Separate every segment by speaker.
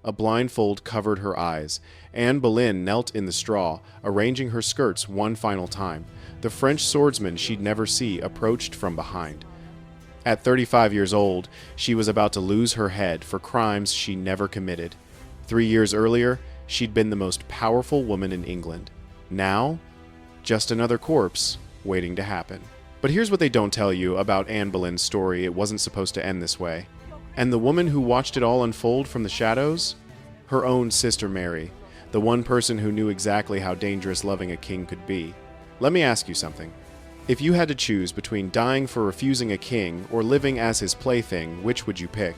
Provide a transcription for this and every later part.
Speaker 1: A blindfold covered her eyes. Anne Boleyn knelt in the straw, arranging her skirts one final time. The French swordsman she'd never see approached from behind. At 35 years old, she was about to lose her head for crimes she never committed. 3 years earlier, she'd been the most powerful woman in England. Now, just another corpse waiting to happen. But here's what they don't tell you about Anne Boleyn's story. It wasn't supposed to end this way. And the woman who watched it all unfold from the shadows? Her own sister Mary, the one person who knew exactly how dangerous loving a king could be. Let me ask you something. If you had to choose between dying for refusing a king or living as his plaything, which would you pick?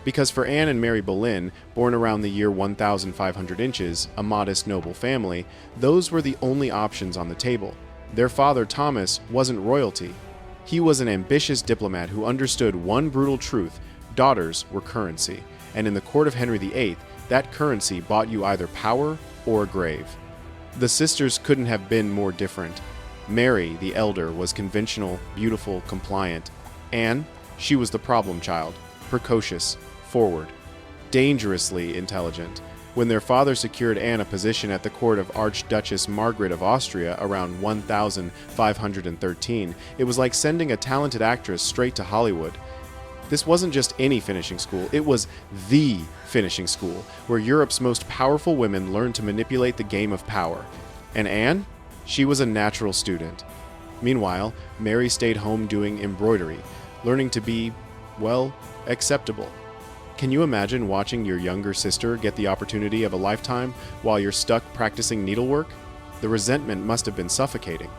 Speaker 1: Because for Anne and Mary Boleyn, born around the year 1500 inches, a modest noble family, those were the only options on the table. Their father, Thomas, wasn't royalty. He was an ambitious diplomat who understood one brutal truth: daughters were currency, and in the court of Henry VIII, that currency bought you either power or a grave. The sisters couldn't have been more different. Mary, the elder, was conventional, beautiful, compliant. Anne, she was the problem child, precocious, forward, dangerously intelligent. When their father secured Anne a position at the court of Archduchess Margaret of Austria around 1513, it was like sending a talented actress straight to Hollywood. This wasn't just any finishing school, it was the finishing school, where Europe's most powerful women learned to manipulate the game of power. And Anne? She was a natural student. Meanwhile, Mary stayed home doing embroidery, learning to be, well, acceptable. Can you imagine watching your younger sister get the opportunity of a lifetime while you're stuck practicing needlework? The resentment must have been suffocating.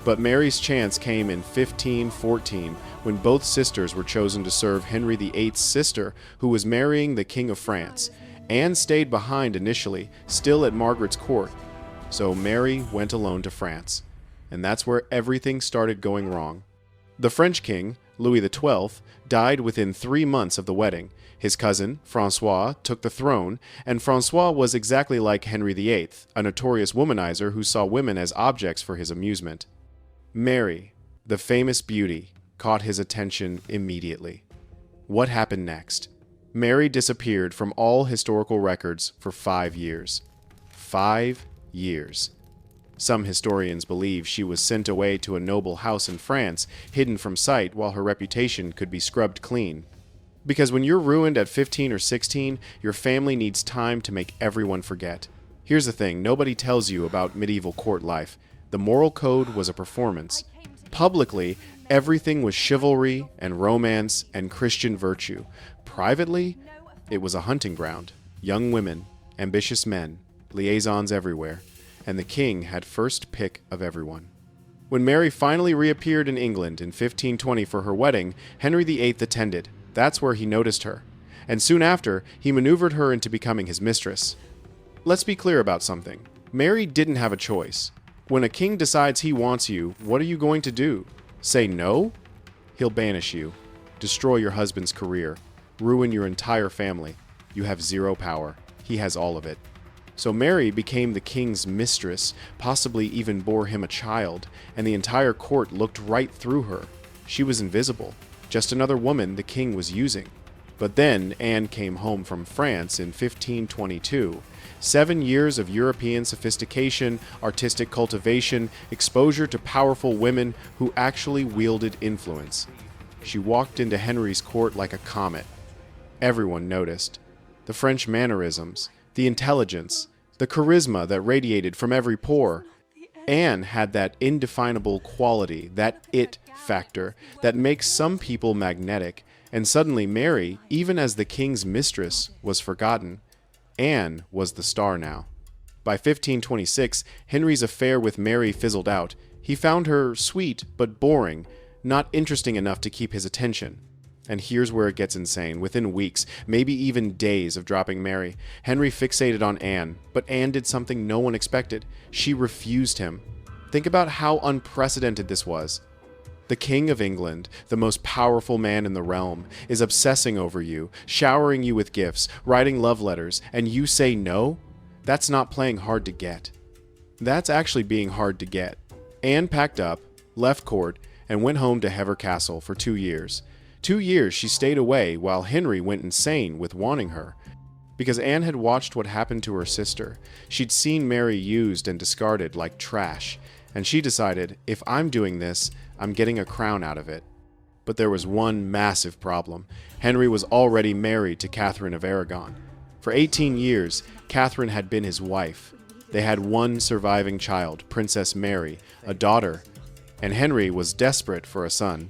Speaker 1: But Mary's chance came in 1514, when both sisters were chosen to serve Henry VIII's sister, who was marrying the King of France. Anne stayed behind initially, still at Margaret's court. So Mary went alone to France. And that's where everything started going wrong. The French king, Louis XII, died within 3 months of the wedding. His cousin, Francois, took the throne, and Francois was exactly like Henry VIII, a notorious womanizer who saw women as objects for his amusement. Mary, the famous beauty, caught his attention immediately. What happened next? Mary disappeared from all historical records for 5 years. 5 years. Some historians believe she was sent away to a noble house in France, hidden from sight while her reputation could be scrubbed clean. Because when you're ruined at 15 or 16, your family needs time to make everyone forget. Here's the thing nobody tells you about medieval court life. The moral code was a performance. Publicly, everything was chivalry and romance and Christian virtue. Privately, it was a hunting ground. Young women, ambitious men, liaisons everywhere, and the king had first pick of everyone. When Mary finally reappeared in England in 1520 for her wedding, Henry VIII attended. That's where he noticed her. And soon after, he maneuvered her into becoming his mistress. Let's be clear about something. Mary didn't have a choice. When a king decides he wants you, what are you going to do? Say no? He'll banish you, destroy your husband's career, ruin your entire family. You have zero power. He has all of it. So Mary became the king's mistress, possibly even bore him a child, and the entire court looked right through her. She was invisible, just another woman the king was using. But then Anne came home from France in 1522. 7 years of European sophistication, artistic cultivation, exposure to powerful women who actually wielded influence. She walked into Henry's court like a comet. Everyone noticed. The French mannerisms, the intelligence, the charisma that radiated from every pore. Anne had that indefinable quality, that it factor, that makes some people magnetic, and suddenly Mary, even as the king's mistress, was forgotten. Anne was the star now. By 1526, Henry's affair with Mary fizzled out. He found her sweet but boring, not interesting enough to keep his attention. And here's where it gets insane. Within weeks, maybe even days of dropping Mary, Henry fixated on Anne, but Anne did something no one expected. She refused him. Think about how unprecedented this was. The King of England, the most powerful man in the realm, is obsessing over you, showering you with gifts, writing love letters, and you say no? That's not playing hard to get. That's actually being hard to get. Anne packed up, left court, and went home to Hever Castle for 2 years. 2 years she stayed away while Henry went insane with wanting her. because Anne had watched what happened to her sister. She'd seen Mary used and discarded like trash, and she decided, if I'm doing this, I'm getting a crown out of it. But there was one massive problem. Henry was already married to Catherine of Aragon. For 18 years, Catherine had been his wife. They had one surviving child, Princess Mary, a daughter, and Henry was desperate for a son.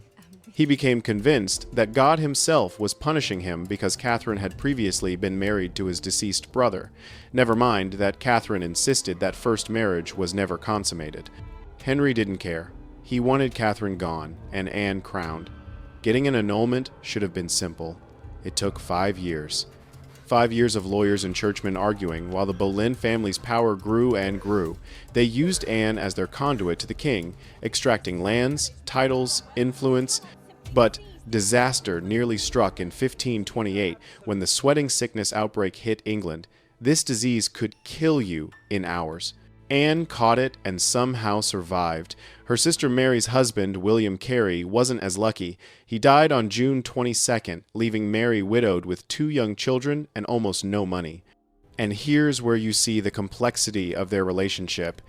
Speaker 1: He became convinced that God himself was punishing him because Catherine had previously been married to his deceased brother. Never mind that Catherine insisted that first marriage was never consummated. Henry didn't care. He wanted Catherine gone and Anne crowned. Getting an annulment should have been simple. It took 5 years. 5 years of lawyers and churchmen arguing while the Boleyn family's power grew and grew. They used Anne as their conduit to the king, extracting lands, titles, influence, but disaster nearly struck in 1528 when the sweating sickness outbreak hit England. This disease could kill you in hours. Anne caught it and somehow survived. Her sister Mary's husband, William Carey, wasn't as lucky. He died on June 22nd, leaving Mary widowed with 2 young children and almost no money. And here's where you see the complexity of their relationship.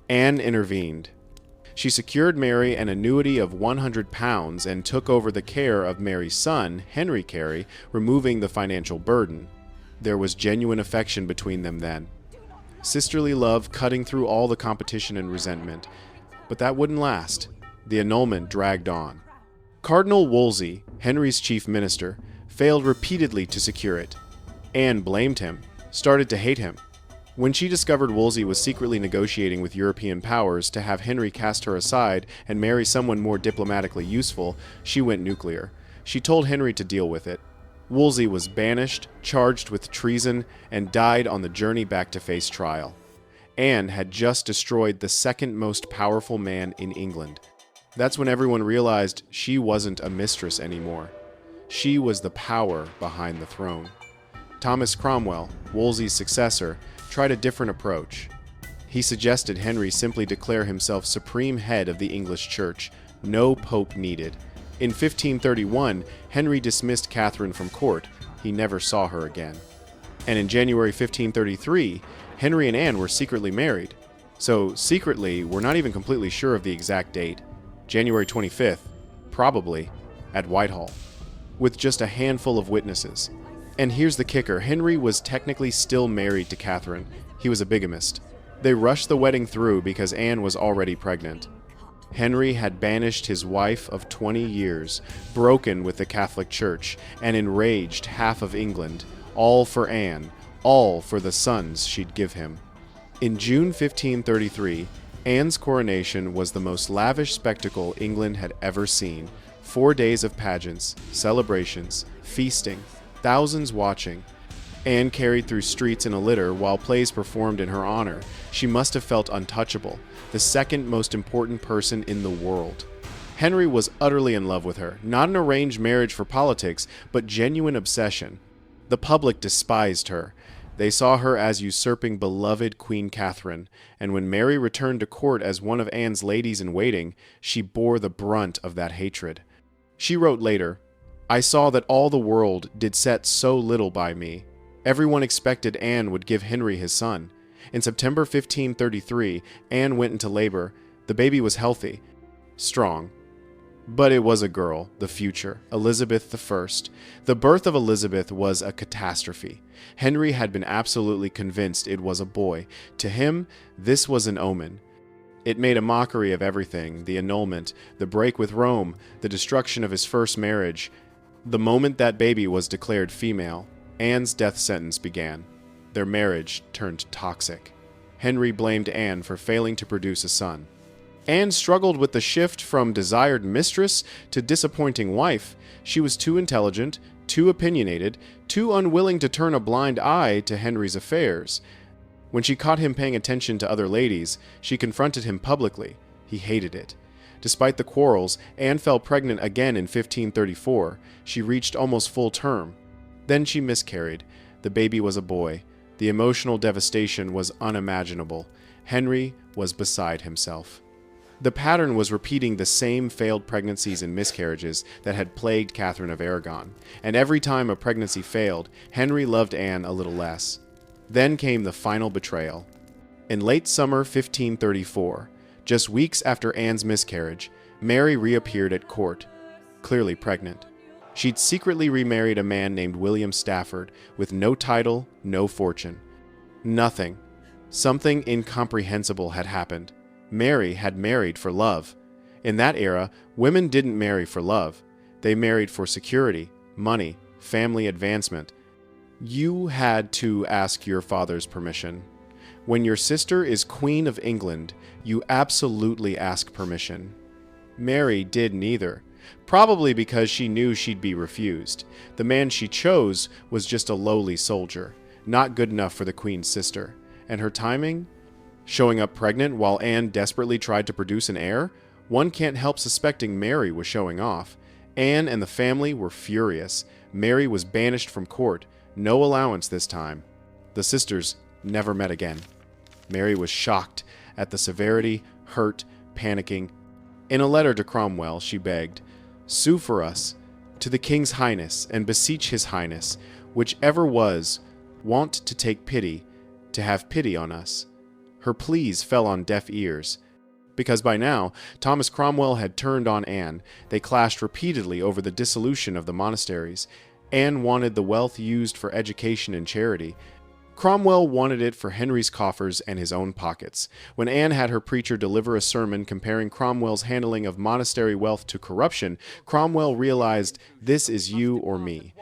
Speaker 1: Anne intervened. She secured Mary an annuity of £100 and took over the care of Mary's son, Henry Carey, removing the financial burden. There was genuine affection between them then. Sisterly love cutting through all the competition and resentment. But that wouldn't last. The annulment dragged on. Cardinal Wolsey, Henry's chief minister, failed repeatedly to secure it. Anne blamed him, started to hate him. When she discovered Wolsey was secretly negotiating with European powers to have Henry cast her aside and marry someone more diplomatically useful, she went nuclear. She told Henry to deal with it. Wolsey was banished, charged with treason, and died on the journey back to face trial. Anne had just destroyed the second most powerful man in England. That's when everyone realized she wasn't a mistress anymore. She was the power behind the throne. Thomas Cromwell, Wolsey's successor, tried a different approach. He suggested Henry simply declare himself supreme head of the English Church. No pope needed. In 1531, Henry dismissed Catherine from court. He never saw her again. And in January 1533, Henry and Anne were secretly married. So secretly, we're not even completely sure of the exact date. January 25th, probably, at Whitehall, with just a handful of witnesses. And here's the kicker, Henry was technically still married to Catherine. He was a bigamist. They rushed the wedding through because Anne was already pregnant. Henry had banished his wife of 20 years, broken with the Catholic Church, and enraged half of England, all for Anne, all for the sons she'd give him. In June 1533, Anne's coronation was the most lavish spectacle England had ever seen. 4 days of pageants, celebrations, feasting, thousands watching. Anne carried through streets in a litter while plays performed in her honor. She must have felt untouchable, the second most important person in the world. Henry was utterly in love with her, not an arranged marriage for politics, but genuine obsession. The public despised her. They saw her as usurping beloved Queen Catherine, and when Mary returned to court as one of Anne's ladies-in-waiting, she bore the brunt of that hatred. She wrote later, "I saw that all the world did set so little by me. Everyone expected Anne would give Henry his son. In September 1533, Anne went into labor. The baby was healthy, strong. But it was a girl, the future, Elizabeth I. The birth of Elizabeth was a catastrophe. Henry had been absolutely convinced it was a boy. To him, this was an omen. It made a mockery of everything, the annulment, the break with Rome, the destruction of his first marriage. The moment that baby was declared female, Anne's death sentence began. Their marriage turned toxic. Henry blamed Anne for failing to produce a son. Anne struggled with the shift from desired mistress to disappointing wife. She was too intelligent, too opinionated, too unwilling to turn a blind eye to Henry's affairs. When she caught him paying attention to other ladies, she confronted him publicly. He hated it. Despite the quarrels, Anne fell pregnant again in 1534. She reached almost full term. Then she miscarried. The baby was a boy. The emotional devastation was unimaginable. Henry was beside himself. The pattern was repeating the same failed pregnancies and miscarriages that had plagued Catherine of Aragon, and every time a pregnancy failed, Henry loved Anne a little less. Then came the final betrayal. In late summer 1534, just weeks after Anne's miscarriage, Mary reappeared at court, clearly pregnant. She'd secretly remarried a man named William Stafford, with no title, no fortune. Nothing. Something incomprehensible had happened. Mary had married for love. In that era, women didn't marry for love. They married for security, money, family advancement. You had to ask your father's permission. When your sister is Queen of England, you absolutely ask permission. Mary did neither, probably because she knew she'd be refused. The man she chose was just a lowly soldier, not good enough for the Queen's sister. And her timing? Showing up pregnant while Anne desperately tried to produce an heir? One can't help suspecting Mary was showing off. Anne and the family were furious. Mary was banished from court. No allowance this time. The sisters never met again. Mary was shocked at the severity, hurt, panicking. In a letter to Cromwell, she begged, "Sue for us, to the King's Highness, and beseech his Highness, whichever was, wont to take pity, to have pity on us." Her pleas fell on deaf ears. Because by now, Thomas Cromwell had turned on Anne. They clashed repeatedly over the dissolution of the monasteries. Anne wanted the wealth used for education and charity. Cromwell wanted it for Henry's coffers and his own pockets. When Anne had her preacher deliver a sermon comparing Cromwell's handling of monastery wealth to corruption, Cromwell realized, this is you or me.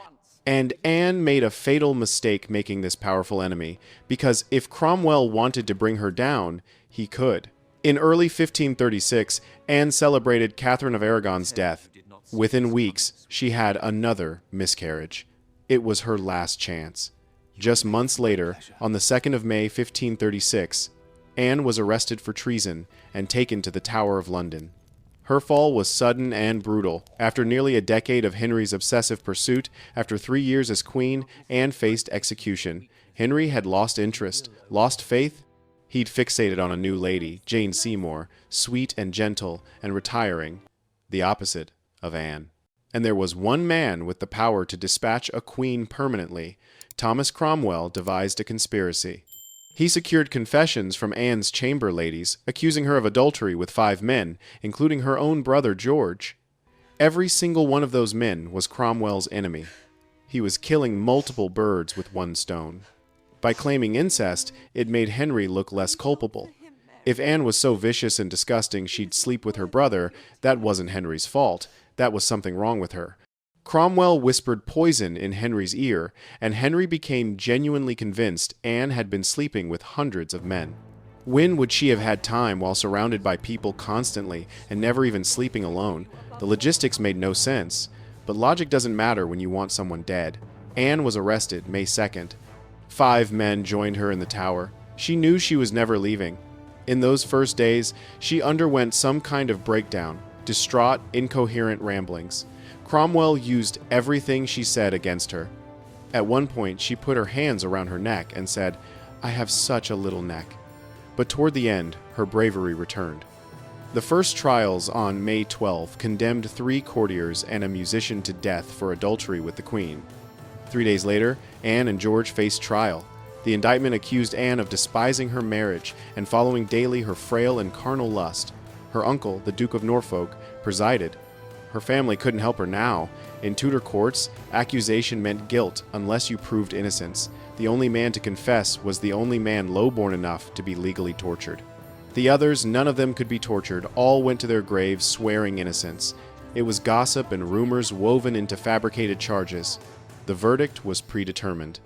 Speaker 1: And Anne made a fatal mistake making this powerful enemy, because if Cromwell wanted to bring her down, he could. In early 1536, Anne celebrated Catherine of Aragon's death. Within weeks, she had another miscarriage. It was her last chance. Just months later, on the 2nd of May 1536, Anne was arrested for treason and taken to the Tower of London. Her fall was sudden and brutal. After nearly a decade of Henry's obsessive pursuit, after 3 years as queen, Anne faced execution. Henry had lost interest, lost faith. He'd fixated on a new lady, Jane Seymour, sweet and gentle and retiring, the opposite of Anne. And there was one man with the power to dispatch a queen permanently. Thomas Cromwell devised a conspiracy. He secured confessions from Anne's chamber ladies, accusing her of adultery with 5 men, including her own brother George. Every single one of those men was Cromwell's enemy. He was killing multiple birds with one stone. By claiming incest, it made Henry look less culpable. If Anne was so vicious and disgusting she'd sleep with her brother, that wasn't Henry's fault. That was something wrong with her. Cromwell whispered poison in Henry's ear, and Henry became genuinely convinced Anne had been sleeping with hundreds of men. When would she have had time while surrounded by people constantly and never even sleeping alone? The logistics made no sense. But logic doesn't matter when you want someone dead. Anne was arrested May 2nd. 5 men joined her in the Tower. She knew she was never leaving. In those first days, she underwent some kind of breakdown, distraught, incoherent ramblings. Cromwell used everything she said against her. At one point, she put her hands around her neck and said, "I have such a little neck." But toward the end, her bravery returned. The first trials on May 12 condemned 3 courtiers and a musician to death for adultery with the Queen. 3 days later, Anne and George faced trial. The indictment accused Anne of despising her marriage and following daily her frail and carnal lust. Her uncle, the Duke of Norfolk, presided. Her family couldn't help her now. In Tudor courts, accusation meant guilt unless you proved innocence. The only man to confess was the only man low-born enough to be legally tortured. The others, none of them could be tortured. All went to their graves swearing innocence. It was gossip and rumors woven into fabricated charges. The verdict was predetermined.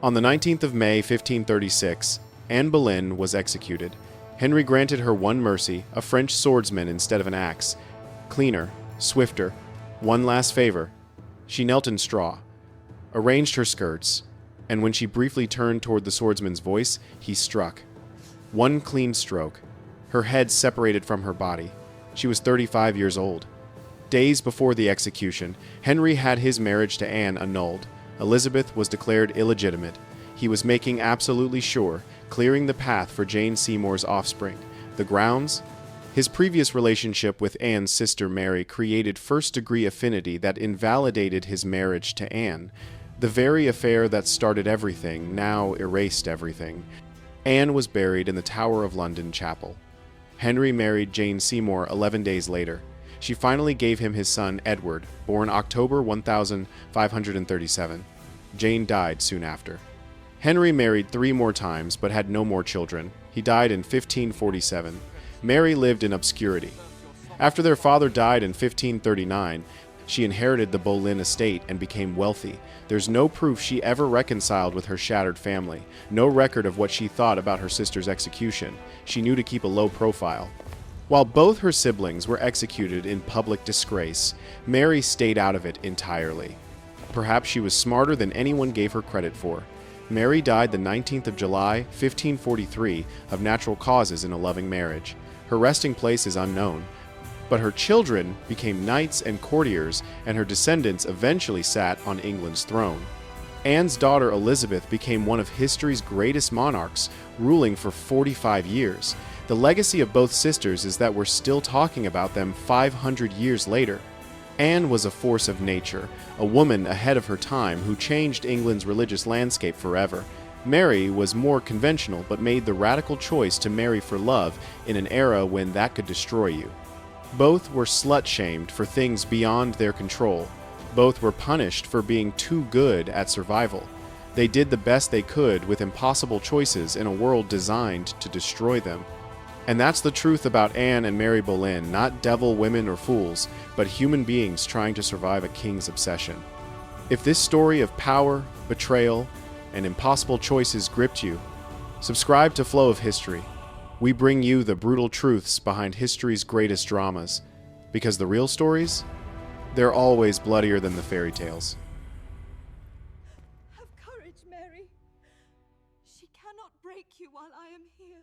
Speaker 1: On the 19th of May, 1536, Anne Boleyn was executed. Henry granted her one mercy, a French swordsman instead of an axe. Cleaner, swifter, one last favor. She knelt in straw, arranged her skirts, and when she briefly turned toward the swordsman's voice, he struck. One clean stroke. Her head separated from her body. She was 35 years old. Days before the execution, Henry had his marriage to Anne annulled. Elizabeth was declared illegitimate. He was making absolutely sure, clearing the path for Jane Seymour's offspring. The grounds? His previous relationship with Anne's sister Mary created first-degree affinity that invalidated his marriage to Anne. The very affair that started everything now erased everything. Anne was buried in the Tower of London chapel. Henry married Jane Seymour 11 days later. She finally gave him his son Edward, born October 1537. Jane died soon after. Henry married 3 more times but had no more children. He died in 1547. Mary lived in obscurity. After their father died in 1539, she inherited the Boleyn estate and became wealthy. There's no proof she ever reconciled with her shattered family, no record of what she thought about her sister's execution. She knew to keep a low profile. While both her siblings were executed in public disgrace, Mary stayed out of it entirely. Perhaps she was smarter than anyone gave her credit for. Mary died the 19th of July, 1543, of natural causes in a loving marriage. Her resting place is unknown, but her children became knights and courtiers, and her descendants eventually sat on England's throne. Anne's daughter Elizabeth became one of history's greatest monarchs, ruling for 45 years. The legacy of both sisters is that we're still talking about them 500 years later. Anne was a force of nature, a woman ahead of her time who changed England's religious landscape forever. Mary was more conventional but made the radical choice to marry for love in an era when that could destroy you. Both were slut-shamed for things beyond their control. Both were punished for being too good at survival. They did the best they could with impossible choices in a world designed to destroy them. And that's the truth about Anne and Mary Boleyn, not devil women or fools, but human beings trying to survive a king's obsession. If this story of power, betrayal, and impossible choices gripped you, subscribe to Flow of History. We bring you the brutal truths behind history's greatest dramas, because the real stories, they're always bloodier than the fairy tales.
Speaker 2: Have courage, Mary. She cannot break you while I am here.